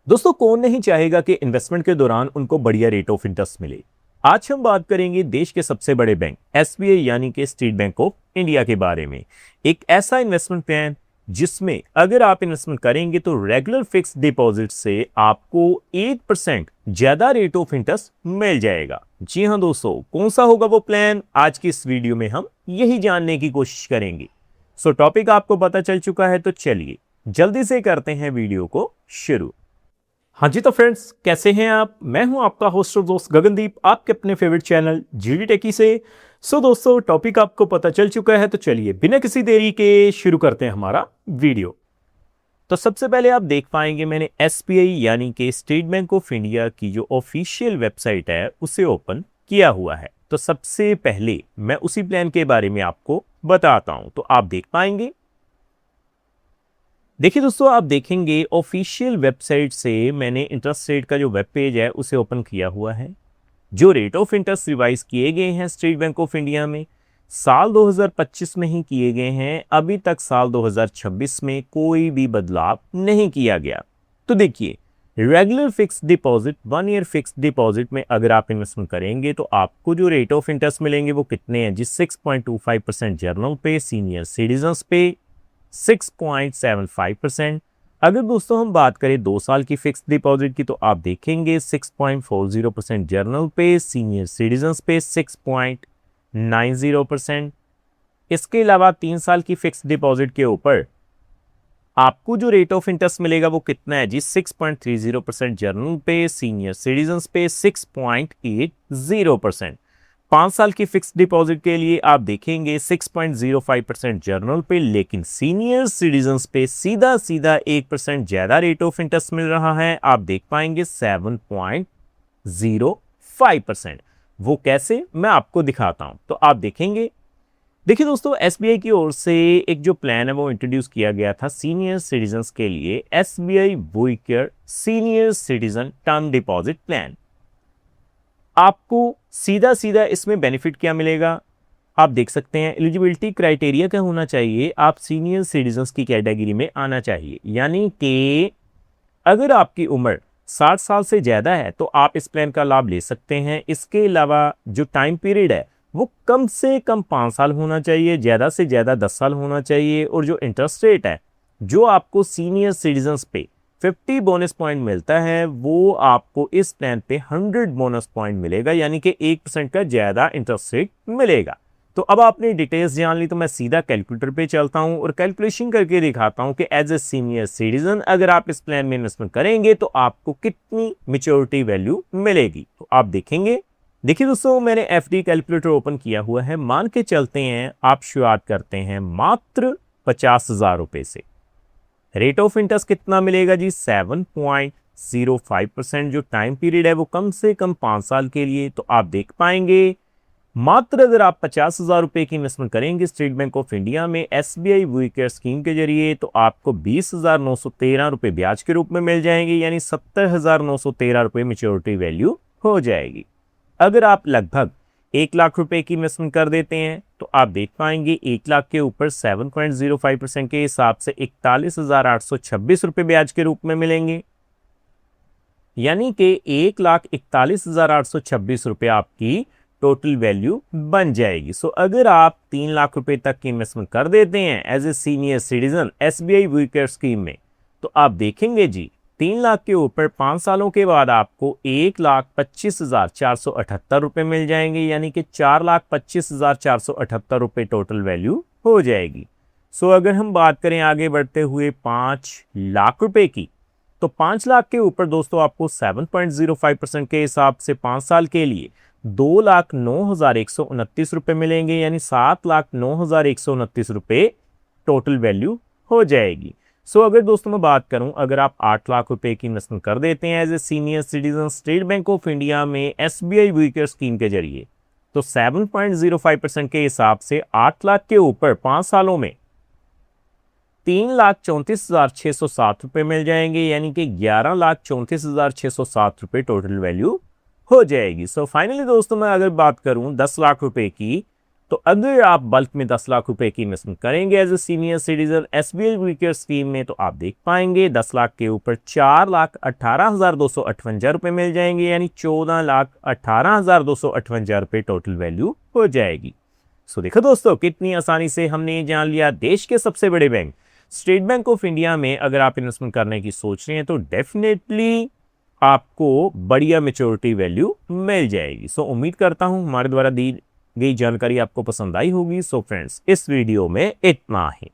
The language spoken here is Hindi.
दोस्तों, कौन नहीं चाहेगा कि इन्वेस्टमेंट के दौरान उनको बढ़िया रेट ऑफ इंटरेस्ट मिले। आज हम बात करेंगे देश के सबसे बड़े बैंक एसबीआई यानी कि स्टेट बैंक ऑफ इंडिया के बारे में। एक ऐसा इन्वेस्टमेंट प्लान जिसमें अगर आप इन्वेस्टमेंट करेंगे तो रेगुलर फिक्स डिपॉजिट से आपको 8% ज्यादा रेट ऑफ इंटरेस्ट मिल जाएगा। जी हाँ दोस्तों, कौन सा होगा वो प्लान, आज की इस वीडियो में हम यही जानने की कोशिश करेंगे। सो टॉपिक आपको पता चल चुका है, तो चलिए जल्दी से करते हैं वीडियो को शुरू। हाँ जी, तो फ्रेंड्स कैसे हैं आप। मैं हूं आपका होस्ट और दोस्त गगनदीप, आपके अपने फेवरेट चैनल जीडी टेकी से। सो दोस्तों, टॉपिक आपको पता चल चुका है, तो चलिए बिना किसी देरी के शुरू करते हैं हमारा वीडियो। तो सबसे पहले आप देख पाएंगे मैंने एसबीआई यानी कि स्टेट बैंक ऑफ इंडिया की जो ऑफिशियल वेबसाइट है उसे ओपन किया हुआ है। तो सबसे पहले मैं उसी प्लान के बारे में आपको बताता हूं। तो आप देख पाएंगे, देखिए दोस्तों, आप देखेंगे ऑफिशियल वेबसाइट से मैंने इंटरेस्ट रेट का जो वेब पेज है उसे ओपन किया हुआ है। जो रेट ऑफ इंटरेस्ट रिवाइज किए गए हैं स्टेट बैंक ऑफ इंडिया में साल 2025 में ही किए गए हैं। अभी तक साल 2026 में कोई भी बदलाव नहीं किया गया। तो देखिए, regular fix deposit 1 year fix deposit में अगर आप इन्वेस्टमेंट करेंगे तो आपको जो रेट ऑफ इंटरेस्ट मिलेंगे वो कितने हैं जी, 6.25% जनरल पे, सीनियर सिटीजन्स पे 6.75%। अगर दोस्तों हम बात करें 2 साल की फिक्स डिपॉजिट की तो आप देखेंगे 6.40% जर्नल पे, सीनियर सिटीजन्स पे 6.90%। इसके अलावा 3 साल की फिक्स डिपॉजिट के ऊपर आपको जो रेट ऑफ इंटरेस्ट मिलेगा वो कितना है जी, 6.30% जर्नल पे, सीनियर सिटीजन्स पे 6.80%। 5 साल की फिक्स डिपॉजिट के लिए आप देखेंगे 6.05% जर्नल पे, लेकिन सीनियर सिटीजन्स पे सीधा सीधा 1% ज्यादा रेट ऑफ इंटरेस्ट मिल रहा है। आप देख पाएंगे 7.05%। वो कैसे, मैं आपको दिखाता हूं। तो आप देखेंगे, देखिए दोस्तों, एसबीआई की ओर से एक जो प्लान है वो इंट्रोड्यूस किया गया था सीनियर सिटीजन्स के लिए, SBI WeCare senior citizen term deposit plan. आपको सीधा सीधा इसमें बेनिफिट क्या मिलेगा, आप देख सकते हैं। एलिजिबिलिटी क्राइटेरिया क्या होना चाहिए, आप सीनियर सिटीजन्स की कैटेगरी में आना चाहिए। यानी कि अगर आपकी उम्र 60 साल से ज्यादा है तो आप इस प्लान का लाभ ले सकते हैं। इसके अलावा जो टाइम पीरियड है वो कम से कम 5 साल होना चाहिए, ज्यादा से ज्यादा 10 साल होना चाहिए। और जो इंटरेस्ट रेट है जो आपको सीनियर सिटीजन्स पे 50 बोनस पॉइंट मिलता है वो आपको इस प्लान पे 100 बोनस पॉइंट मिलेगा, यानी कि 1% का ज्यादा इंटरेस्ट रेट मिलेगा। तो अब आपने डिटेल्स जान ली, तो मैं सीधा कैलकुलेटर पे चलता हूं और कैलकुलेशन करके दिखाता हूं कि एज ए सीनियर सिटीजन अगर आप इस प्लान में इन्वेस्टमेंट करेंगे तो आपको कितनी मैच्योरिटी वैल्यू मिलेगी। तो आप देखेंगे, देखिए दोस्तों, मैंने एफडी कैलकुलेटर ओपन किया हुआ है। मान के चलते हैं आप शुरुआत करते हैं मात्र 50,000 रुपए से। रेट ऑफ इंटरेस्ट कितना मिलेगा जी, 7.05%। जो टाइम पीरियड है वो कम से कम 5 साल के लिए। तो आप देख पाएंगे मात्र अगर आप 50,000 रुपए की इन्वेस्टमेंट करेंगे स्टेट बैंक ऑफ इंडिया में एसबीआई वुइकेयर स्कीम के जरिए तो आपको 20,913 रुपए ब्याज के रूप में मिल जाएंगे, यानी 70,913 रुपए मैच्योरिटी वैल्यू हो जाएगी। अगर आप लगभग 1 लाख रुपए की इन्वेस्टमेंट कर देते हैं तो आप देख पाएंगे 1 लाख के ऊपर 7.05% के हिसाब से 41,826 रुपए ब्याज के रूप में मिलेंगे, यानी कि 1,41,826 रुपए आपकी टोटल वैल्यू बन जाएगी। सो अगर आप 3 लाख रुपए तक की इन्वेस्टमेंट कर देते हैं as a senior citizen SBI WeCare scheme में तो आप देखेंगे जी 3 लाख के ऊपर 5 सालों के बाद आपको 1,25,478 रुपए मिल जाएंगे, यानी कि 4,25,478 रुपए टोटल वैल्यू हो जाएगी। सो अगर हम बात करें आगे बढ़ते हुए 5 लाख रुपए की, तो 5 लाख के ऊपर दोस्तों आपको 7.05% के हिसाब से 5 साल के लिए 2,09,129 रुपए मिलेंगे, यानी 7,09,129 रुपए टोटल वैल्यू हो जाएगी। सो अगर दोस्तों मैं बात करूं, अगर आप 8 लाख रुपए की इन्वेस्टमेंट कर देते हैं as a senior citizen State Bank of India में एसबीआई वुइकेयर स्कीम के जरिए तो 7.05% के हिसाब से 8 लाख के ऊपर 5 सालों में 3,34,607 रुपए मिल जाएंगे, यानी कि 11,34,607 रुपए टोटल वैल्यू हो जाएगी। सो फाइनली दोस्तों मैं अगर बात करूं 10 लाख रुपए की तो अगर आप बल्क में 10 लाख रुपए की इन्वेस्टमेंट करेंगे as a senior citizen SBI WeCare scheme में, तो आप देख पाएंगे 10 लाख के ऊपर 4,18,258 रुपए मिल जाएंगे, यानी 14,18,258 रुपए टोटल वैल्यू हो जाएगी। सो देखो दोस्तों, कितनी आसानी से हमने ये जान लिया। देश के सबसे बड़े bank state Bank of India में अगर आप इन्वेस्टमेंट करने की सोच रहे हैं तो डेफिनेटली आपको बढ़िया मेच्योरिटी वैल्यू मिल जाएगी। सो उम्मीद करता हूं हमारे द्वारा दी गई जानकारी आपको पसंद आई होगी। सो फ्रेंड्स, इस वीडियो में इतना ही।